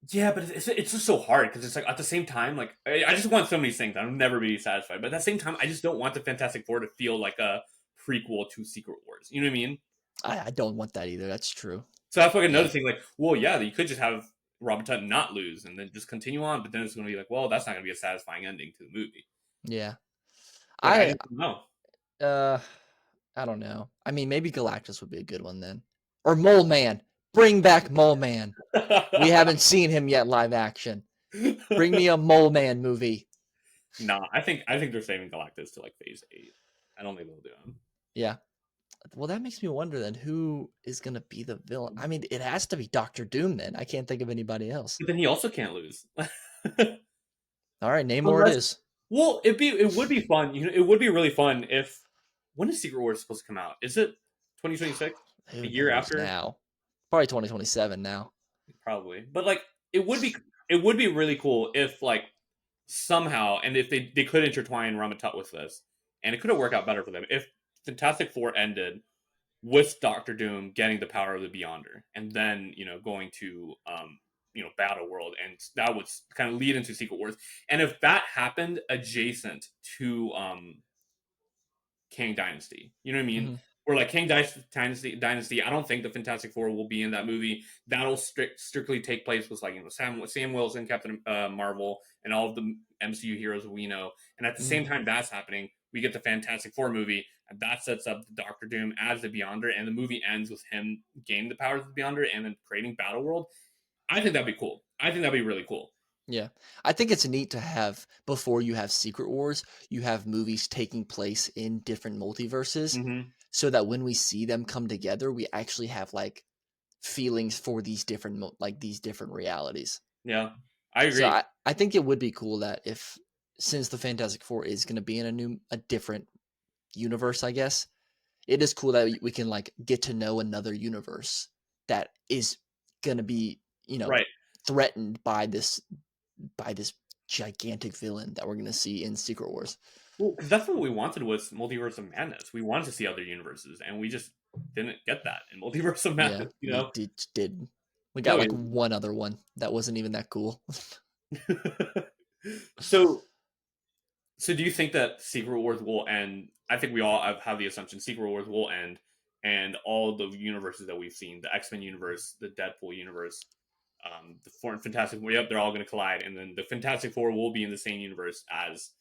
B: Yeah, but it's just so hard because it's like at the same time, like I just want so many things. I'll never be satisfied. But at the same time, I just don't want the Fantastic Four to feel like a prequel to Secret Wars. You know what I mean?
C: I don't want that either. That's true.
B: So that's like another
C: Yeah,
B: thing. Like, well, yeah, you could just have Robert Tutton not lose and then just continue on. But then it's going to be like, well, that's not going to be a satisfying ending to the movie.
C: yeah.
B: Like, I
C: I
B: just don't know.
C: uh, I don't know. I mean, maybe Galactus would be a good one then, or Mole Man. Bring back Mole Man. We haven't seen him yet live action. Bring me a Mole Man movie.
B: Nah, I think they're saving Galactus to like Phase 8. I don't think they'll do him.
C: Yeah. Well, that makes me wonder then who is gonna be the villain. I mean, it has to be Doctor Doom then. I can't think of anybody else.
B: But then he also can't lose.
C: All right, name more it
B: Unless,
C: is.
B: well, it would be fun. It would be really fun if when is Secret Wars supposed to come out? Is it 2026?
C: Who
B: A year
C: knows
B: after?
C: now? Probably 2027 now.
B: Probably. But like it would be really cool if like somehow and if they could intertwine Ramatut with this and it could have worked out better for them if Fantastic Four ended with Doctor Doom getting the power of the Beyonder and then going to Battle World and that would kind of lead into Secret Wars and if that happened adjacent to Kang Dynasty. You know what I mean?
C: Hmm.
B: Or like Kang Dynasty. I don't think the Fantastic Four will be in that movie. That'll strictly take place with like Sam Wilson, Captain Marvel, and all of the MCU heroes we know. And at the
C: Hmm.
B: same time that's happening, we get the Fantastic Four movie, and that sets up Doctor Doom as the Beyonder, and the movie ends with him gaining the powers of the Beyonder and then creating Battle World. I think that'd be cool. I think that'd be really cool.
C: Yeah. I think it's neat to have, before you have Secret Wars, you have movies taking place in different multiverses
B: Mm-hmm.
C: so that when we see them come together, we actually have like feelings for these different these different realities.
B: Yeah, I
C: So
B: agree.
C: I think it would be cool that if, since the Fantastic Four is going to be in a different universe, I guess it is cool that we can like get to know another universe that is going to be,
B: Right.
C: threatened by this gigantic villain that we're going to see in Secret Wars.
B: Well, because that's what we wanted was Multiverse of Madness. We wanted to see other universes, and we just didn't get that in Multiverse of
C: Yeah,
B: Madness.
C: we did. We got
B: No.
C: like one other one that wasn't even that cool.
B: so, so do you think that Secret Wars will end? I think we all have the assumption Secret Wars will end, and all the universes that we've seen, the X-Men universe, the Deadpool universe, the Four and Fantastic Four, yep, they're all going to collide, and then the Fantastic Four will be in the same universe as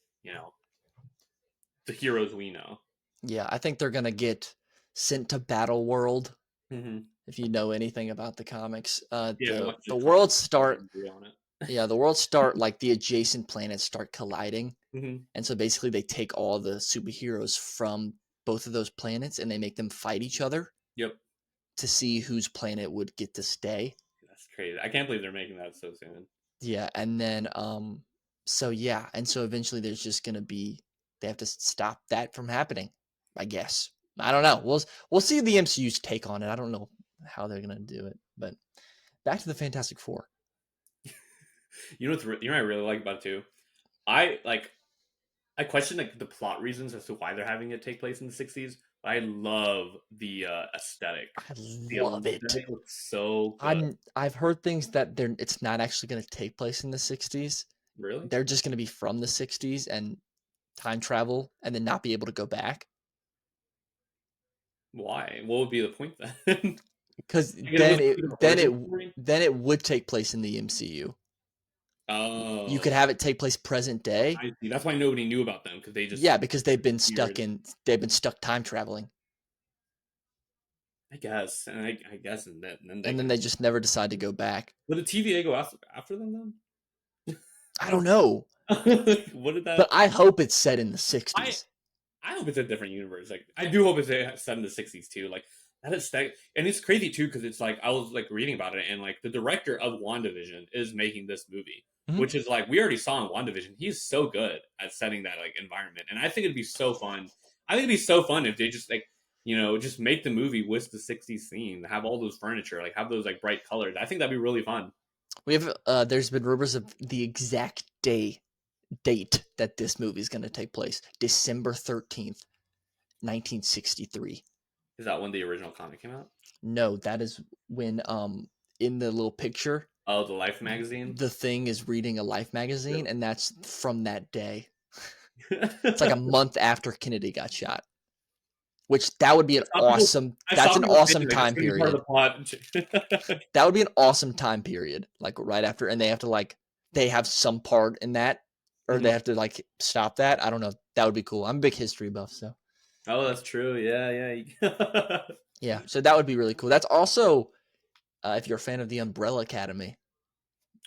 B: the heroes we know.
C: Yeah, I think they're going to get sent to Battle World.
B: Mm-hmm.
C: If you know anything about the comics,
B: Yeah,
C: the
B: what's
C: the
B: the comic?
C: worlds start.
B: Agree on it.
C: Yeah, the worlds start like the adjacent planets start colliding.
B: Mm-hmm.
C: And so basically they take all the superheroes from both of those planets and they make them fight each other
B: Yep.
C: to see whose planet would get to stay.
B: That's crazy. I can't believe they're making that so soon.
C: Yeah, and then so yeah, and so eventually there's just going to be, they have to stop that from happening, I guess. I don't know. We'll see the MCU's take on it. I don't know how they're going to do it, but back to the Fantastic Four.
B: You know what I really like about it too? I like I question like the plot reasons as to why they're having it take place in the 60s. I love the aesthetic.
C: I
B: The
C: love it.
B: aesthetic looks so good.
C: I've heard things that it's not actually going to take place in the 60s.
B: Really?
C: They're just going to be from the 60s and time travel and then not be able to go back.
B: Why? What would be the point then?
C: Because
B: Like, it was the origin story?
C: then it would take place in the MCU. You
B: Oh,
C: could have it take place present day.
B: I see. That's why nobody knew about them because they just
C: Yeah, because
B: appeared.
C: they've been stuck time traveling.
B: I guess, and I guess, and then they
C: And then
B: can.
C: they just never decide to go back.
B: Would the TVA go after them
C: I don't know.
B: then? What did
C: But
B: that?
C: I hope it's set in the
B: I
C: 60s.
B: I hope it's a different universe. Like I do hope it's set in the 60s too. Like that is and it's crazy too because it's like I was like reading about it and like the director of WandaVision is making this movie,
C: Mhm.
B: which is like we already saw in WandaVision. He's so good at setting that like environment, and I think it'd be so fun. I think it'd be so fun if they just like just make the movie with the 60s theme, have all those furniture, like have those like bright colors. I think that'd be really fun.
C: We have there's been rumors of the exact date that this movie is going to take place. December 13th, 1963.
B: Is that when the original comic came out?
C: No, that is when in the little picture
B: Oh, the Life magazine.
C: the Thing is reading a Life magazine,
B: Yep.
C: and that's from that day. It's like a month after Kennedy got shot. Which that would be an awesome. That's an awesome time period. That would be an awesome time period. Like right after, and they have to like they have some part in that, or they have to like stop that. I don't know. That would be cool. I'm a big history buff, so
B: Oh, that's true. Yeah, yeah.
C: yeah. So that would be really cool. That's also if you're a fan of the Umbrella Academy,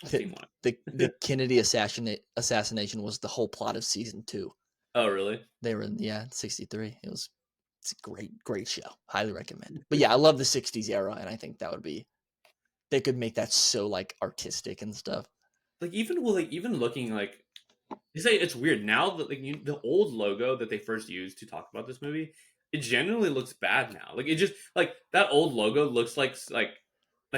B: I've seen one.
C: the Kennedy assassination was the whole plot of season 2.
B: Oh, really?
C: They were in 63. It's a great show. Highly recommend. But yeah, I love the 60s era, and I think that would be they could make that so like artistic and stuff.
B: Like even looking like you say it's weird now that like the old logo that they first used to talk about this movie, it genuinely looks bad now. Like it just like that old logo looks like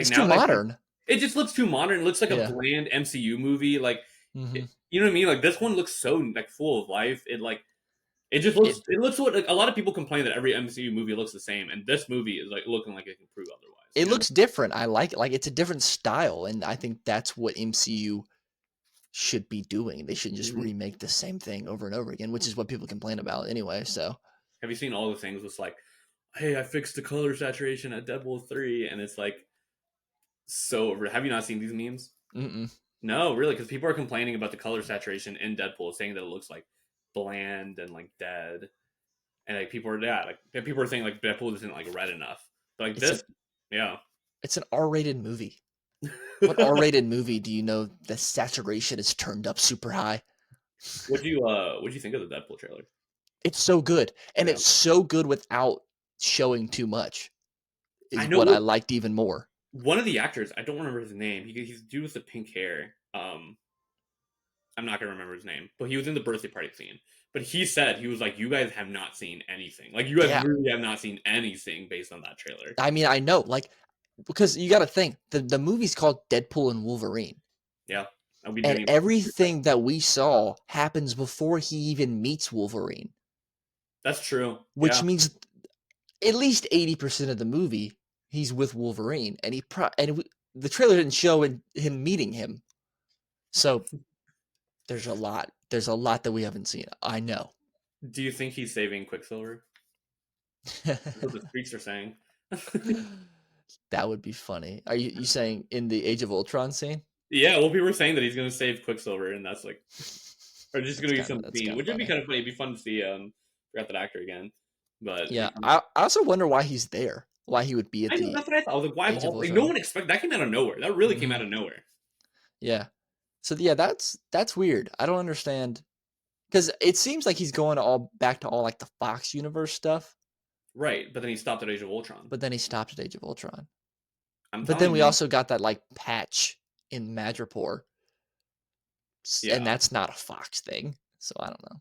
C: It's
B: now
C: too modern.
B: it just looks too modern. It looks like a
C: Yeah.
B: bland MCU movie. Like
C: hmm
B: you know what I mean? Like this one looks so like full of life. It just looks. It looks what like, a lot of people complain that every MCU movie looks the same, and this movie is like looking like it can prove otherwise.
C: It
B: you know?
C: looks different. I like it. Like it's a different style, and I think that's what MCU should be doing. They shouldn't just
B: Mhm.
C: remake the same thing over and over again, which is what people complain about anyway. So
B: Have you seen all the things that's like, hey, I fixed the color saturation at Deadpool 3, and it's like so. Have you not seen these memes?
C: mm-mm.
B: No, really, because people are complaining about the color saturation in Deadpool, saying that it looks like bland and like dead, and like people are saying like Deadpool isn't like red enough. But like
C: it's
B: this, yeah.
C: it's an R-rated movie. What R-rated movie do you know the saturation is turned up super high?
B: What'd you think of the Deadpool trailer?
C: It's so good, and
B: Yeah.
C: it's so good without showing too much.
B: I
C: Is
B: know
C: what I liked even more.
B: one of the actors. I don't remember his name. He's dude with the pink hair. I'm not gonna remember his name, but he was in the birthday party scene. But he said he was like, "You guys have not seen anything. Like, you guys
C: Yeah,
B: really have not seen anything based on that trailer."
C: I mean, I know, like, because you got to think the movie's called Deadpool and Wolverine,
B: Yeah, I'll be
C: and
B: dreaming.
C: everything that we saw happens before he even meets Wolverine,
B: That's true.
C: which
B: Yeah,
C: means at least 80% of the movie he's with Wolverine, and the trailer didn't show him meeting him, so there's a lot. There's a lot that we haven't seen. I know.
B: do you think he's saving Quicksilver? That's what the streets are saying.
C: That would be funny. Are you saying in the Age of Ultron scene?
B: Yeah, well, people were saying that he's gonna save Quicksilver, and that's like, or just gonna be some
C: That's
B: scene,
C: kind of
B: which would be
C: funny.
B: kind of funny. It'd be fun to see. Forgot that actor again, but
C: Yeah, I also wonder why he's there. Why he would be at
B: I know
C: the
B: that's what I thought. I was like, why?
C: Age of
B: Like, no
C: Ultron.
B: one expected that. Came out of nowhere. That really came
C: Mhm.
B: out of nowhere.
C: Yeah. So yeah, that's weird. I don't understand because it seems like he's going all back to all like the Fox universe stuff,
B: Right, but then he stopped at Age of Ultron.
C: but then he stopped at Age of Ultron.
B: I'm
C: But then
B: telling
C: we
B: you,
C: also got that like patch in Madripoor, and
B: yeah.
C: that's not a Fox thing. So I don't know.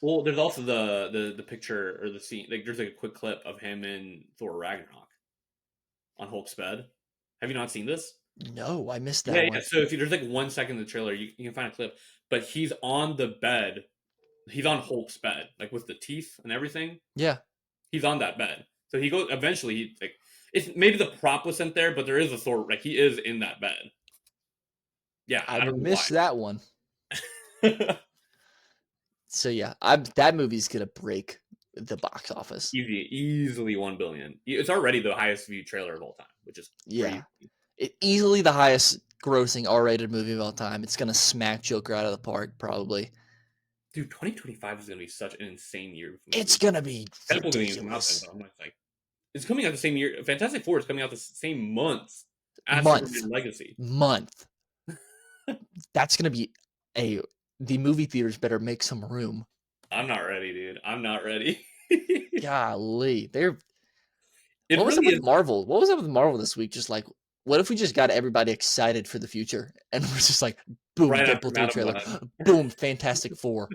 B: Well, there's also the picture or the scene. Like, there's like a quick clip of him in Thor Ragnarok on Hulk's bed. Have you not seen this?
C: No, I missed
B: Yeah,
C: that
B: yeah.
C: one.
B: So if there's like 1 second in the trailer, you can find a clip, but he's on the bed he's on Hulk's bed, like with the teeth and everything.
C: Yeah.
B: He's on that bed. So he goes eventually. He like it's maybe the prop wasn't there, but there is a Thor. Like he is in that bed. Yeah,
C: I
B: I don't know
C: missed that one.
B: why.
C: So yeah, that movie's gonna break the box office.
B: Easily 1 billion. It's already the highest viewed trailer of all time, which is
C: Yeah.
B: crazy.
C: Easily the highest grossing R-rated movie of all time. It's gonna smack Joker out of the park, probably.
B: Dude, 2025 is gonna be such an insane year.
C: It's gonna be
B: Deadpool didn't even come out then,
C: ridiculous.
B: but I'm like, it's coming out the same year. Fantastic Four is coming out the same month as
C: Month.
B: Superman Legacy.
C: That's gonna be the movie theaters better make some room.
B: I'm not ready, dude. I'm not ready.
C: Golly,
B: It
C: what was
B: really
C: up with
B: is.
C: Marvel? What was up with Marvel this week? Just like, what if we just got everybody excited for the future and we're just like, boom,
B: Right after
C: Deadpool 3
B: Madam
C: trailer,
B: Web.
C: boom, Fantastic Four.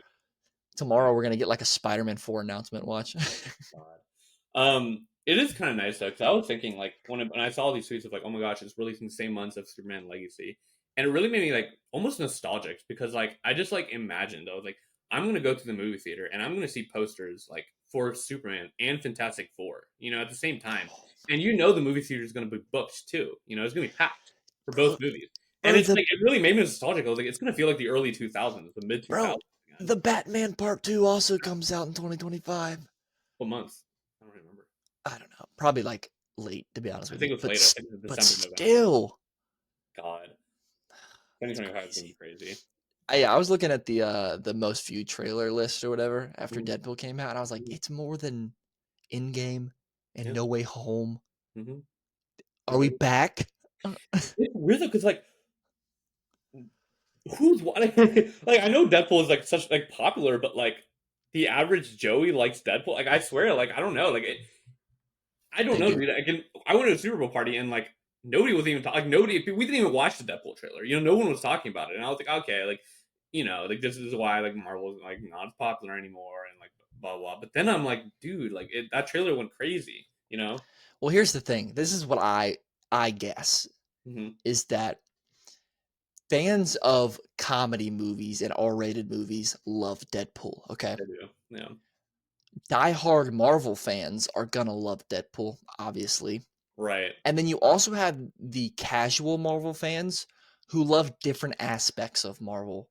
C: Tomorrow we're gonna get like a Spider-Man 4 announcement. Watch.
B: It is kind of nice though, because I was thinking like when I saw these tweets of like, oh my gosh, it's releasing the same months of Superman Legacy, and it really made me like almost nostalgic because like I just like imagined I was like I'm gonna go to the movie theater and I'm gonna see posters like for Superman and Fantastic Four, at the same time, and the movie theater is gonna be booked too. It's gonna be packed for both movies, and it's like it really made me nostalgic. I was like, it's gonna feel like the early 2000s, the mid 2000s.
C: Bro, the Batman Part 2 also comes out in 2025.
B: What month? I don't remember.
C: I don't know. Probably like late, to be honest
B: I
C: with
B: think
C: you.
B: it was later. I think it was
C: But
B: December, November.
C: still.
B: God. 2025 is going to be crazy.
C: I was looking at the most viewed trailer list or whatever after
B: Mhm.
C: Deadpool came out, and I was like,
B: Mhm.
C: it's more than Endgame and
B: Yeah.
C: No Way Home.
B: Mm-hmm.
C: Are we back?
B: It's weird though, because like, who's like, like I know Deadpool is like such like popular, but like the average Joey likes Deadpool. Like I swear, like I don't know, like I don't
C: They
B: know,
C: do.
B: dude. I went to a Super Bowl party and like nobody was even talking. Like nobody, we didn't even watch the Deadpool trailer. No one was talking about it, and I was like, okay, like like this is why like Marvel's like not as popular anymore, and like blah blah. But then I'm like, dude, like that trailer went crazy.
C: Well, here's the thing. This is what I guess
B: Mm-hmm.
C: is that fans of comedy movies and R-rated movies love Deadpool. Okay,
B: I do. Yeah.
C: diehard Marvel fans are gonna love Deadpool, obviously.
B: Right.
C: And then you also have the casual Marvel fans who love different aspects of Marvel,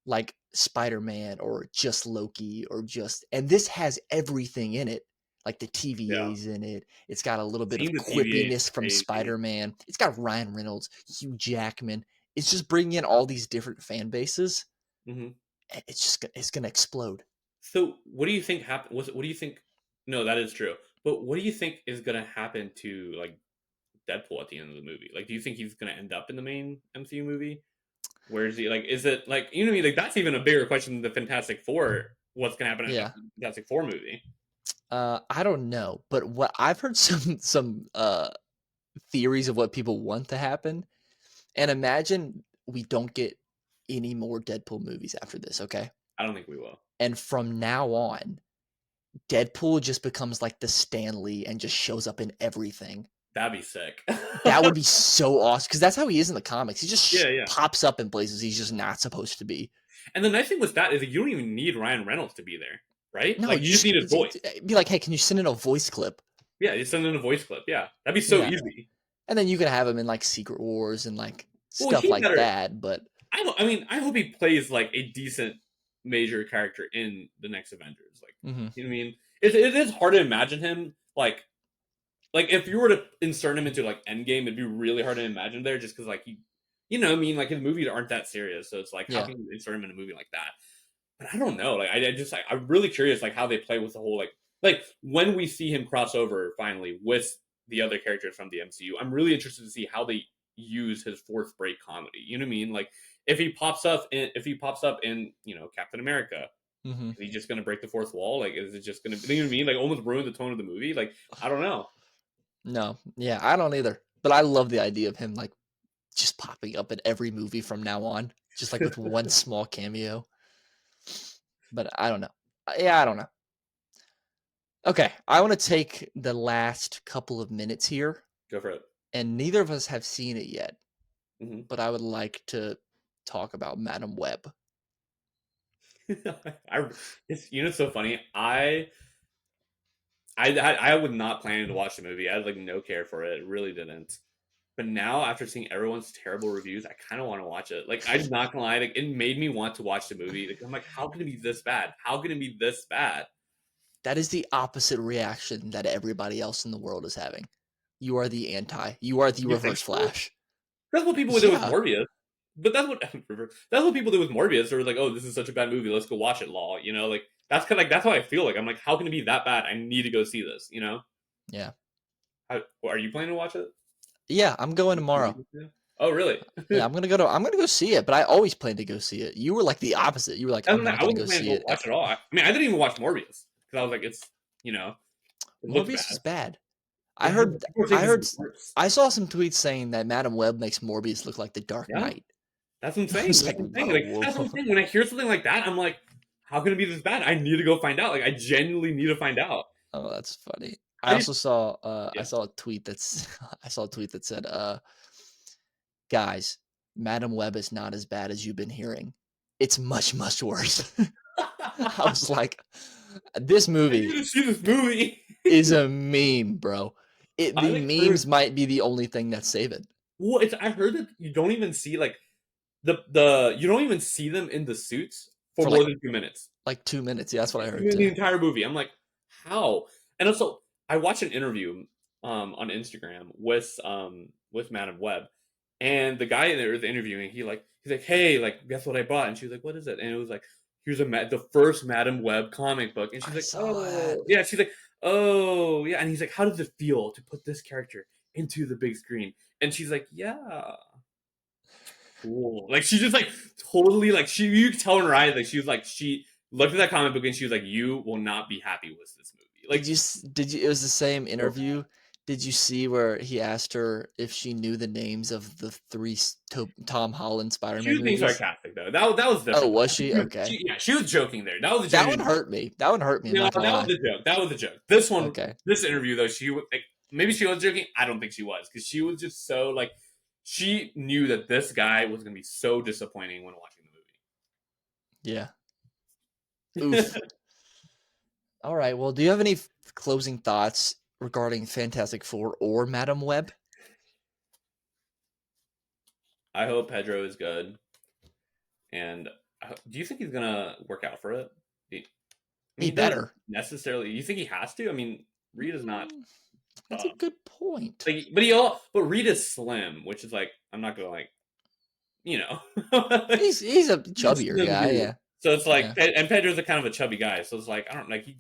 C: like Spider-Man or just Loki and this has everything in it. Like the
B: Yeah.
C: TVA's in it. It's got a little bit of
B: Seeing the TVA is
C: quippiness from
B: crazy.
C: Spider-Man. It's got Ryan Reynolds, Hugh Jackman. It's just bringing in all these different fan bases.
B: Mm-hmm.
C: And it's gonna explode.
B: So, what do you think happened? What do you think? No, that is true. But what do you think is going to happen to like Deadpool at the end of the movie? Like, do you think he's going to end up in the main MCU movie? Where is he? Like, is it like what I mean? Like, that's even a bigger question than the Fantastic Four. What's going to happen in
C: Yeah.
B: the Fantastic Four movie?
C: I don't know, but what I've heard some theories of what people want to happen. And imagine we don't get any more Deadpool movies after this, okay?
B: I don't think we will.
C: And from now on, Deadpool just becomes like the Stan Lee and just shows up in everything.
B: That'd be sick.
C: That would be so awesome because that's how he is in the comics. He just
B: Yeah.
C: pops up in places he's just not supposed to be.
B: And the nice thing with that is that you don't even need Ryan Reynolds to be there, right?
C: No,
B: Like, you just need his voice.
C: Be like, hey, can you send in a voice clip?
B: Yeah, you send in a voice clip. Yeah, that'd be so easy.
C: And then you can have him in like Secret Wars and like
B: Well,
C: stuff like that. But
B: I hope he plays like a decent major character in the next Avengers. Like, you know what I mean? It is hard to imagine him like if you were to insert him into like Endgame, it'd be really hard to imagine there just because like he, I mean, like his movies aren't that serious, so it's like how can you insert him in a movie like that? But I don't know. Like I'm really curious like how they play with the whole like when we see him cross over finally with the other characters from the MCU. I'm really interested to see how they use his fourth break comedy. You know what I mean? Like if he pops up in Captain America, is he just gonna break the fourth wall? Like is it just gonna you know what I mean? Like almost ruin the tone of the movie? Like I don't know.
C: No, yeah, I don't either. But I love the idea of him like just popping up in every movie from now on, just like with one small cameo. But I don't know. Yeah, I don't know. Okay, I want to take the last couple of minutes here.
B: Go for it.
C: And neither of us have seen it yet,
B: Mm-hmm.
C: but I would like to talk about Madam Web.
B: It's so funny. I would not plan to watch the movie. I had like no care for it. Really didn't. But now, after seeing everyone's terrible reviews, I kind of want to watch it. Like, I'm not gonna lie, like it made me want to watch the movie. Like, I'm like, how can it be this bad? How can it be this bad?
C: That is the opposite reaction that everybody else in the world is having. You are the anti. You are the
B: You think
C: reverse
B: so?
C: Flash.
B: That's what people would do with
C: Yeah.
B: Morbius. But that's what people do with Morbius. They're like, oh, this is such a bad movie. Let's go watch it. Lol. You know, like that's kind of like that's how I feel. Like I'm like, how can it be that bad? I need to go see this. You know?
C: Yeah.
B: Are you planning to watch it?
C: Yeah, I'm going tomorrow.
B: Oh, really?
C: Yeah, I'm gonna go see it, but I always plan to go see it. You were like the opposite. You were like, I'm not
B: I
C: gonna
B: wasn't
C: go
B: planning
C: see
B: to
C: it.
B: watch it all. I mean, I didn't even watch Morbius because I was like, it's it looks
C: Morbius is
B: bad.
C: bad.
B: Yeah, people are saying
C: I
B: this
C: heard,
B: is worse.
C: I saw some tweets saying that Madam Web makes Morbius look like the Dark
B: Yeah,
C: Knight.
B: that's what I'm
C: I
B: saying.
C: was
B: That's
C: like,
B: what I'm saying.
C: whoa,
B: Like that's what I'm saying. When I hear something like that, I'm like, how can it be this bad? I need to go find out. Like I genuinely need to find out.
C: oh, that's funny.
B: I
C: I
B: just
C: also saw, I
B: yeah.
C: saw a tweet that said, guys, Madam Web is not as bad as you've been hearing. It's much, much worse. I was like, this
B: I
C: movie
B: need to see this movie.
C: is a meme, bro.
B: I
C: The
B: like
C: memes
B: heard
C: might be the only thing that save it.
B: well, it's I heard that you don't even see like the you don't even see them in the suits for
C: For
B: more than 2 minutes.
C: 2 minutes. Yeah, that's what I heard
B: In the
C: too.
B: entire movie. I'm like, how? And also, I watched an interview on Instagram with Madam Web, and the guy there was interviewing. He's like, hey, like guess what I bought? And she was like, what is it? And it was like, here's the first Madam Web comic book. And she's
C: I
B: like,
C: saw that.
B: oh yeah. She's like, oh yeah. And he's like, how does it feel to put this character into the big screen? And she's like, yeah, cool. Like she just like totally like you could tell in her eyes like she was like she looked at that comic book and she was like, you will not be happy with this movie. Like
C: Did you? It was the same
B: so
C: interview. Did you see where he asked her if she knew the names of the three Tom Holland
B: she
C: Spider-Man
B: was being
C: movies?
B: sarcastic though. That was
C: Oh,
B: different.
C: was she? Okay.
B: Yeah, she was joking there. That was a
C: That one
B: genuine joke.
C: hurt me. That one hurt me. I'm
B: No,
C: not gonna
B: that was
C: lie.
B: the joke. That was a joke. This one,
C: Okay.
B: this interview though, she was like, maybe she was joking. I don't think she was because she was just so like she knew that this guy was gonna be so disappointing when watching
C: Yeah.
B: the movie.
C: Oof. All right. Well, do you have any closing thoughts regarding Fantastic Four or Madam Web?
B: I hope Pedro is good. And do you think he's gonna work out for it? I mean,
C: He better.
B: necessarily. You think he has to? I mean, Reed is not.
C: That's a good point.
B: Like, but Reed is slim, which is like I'm not gonna like, you know.
C: He's a chubbier
B: Slim
C: guy.
B: dude.
C: Yeah.
B: So it's like,
C: Yeah.
B: and Pedro's a kind of a chubby guy. So it's like I don't like he.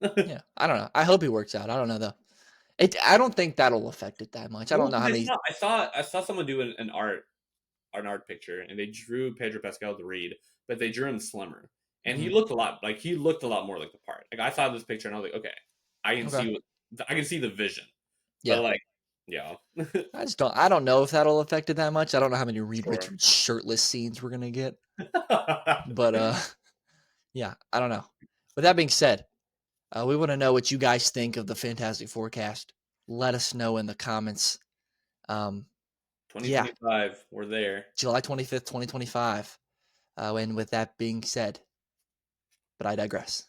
B: I don't know.
C: Yeah. I don't know. I hope he works out. I don't know though. I don't think that'll affect it that much. I don't
B: Well,
C: know how
B: 'cause
C: many.
B: I saw someone do an art picture, and they drew Pedro Pascal to Reed, but they drew him slimmer, and
C: Mhm.
B: he looked a lot more like the part. Like I saw this picture, and I was like, okay, I can
C: Okay.
B: I can see the vision, but
C: Yeah.
B: like, yeah,
C: I don't know if that'll affect it that much. I don't know how many Reed
B: sure.
C: Richards shirtless scenes we're gonna get. But yeah, I don't know. With that being said, we want to know what you guys think of the Fantastic Forecast. Let us know in the comments. Yeah,
B: 2025, we're there.
C: July 25th, 2025. And with that being said, but I digress.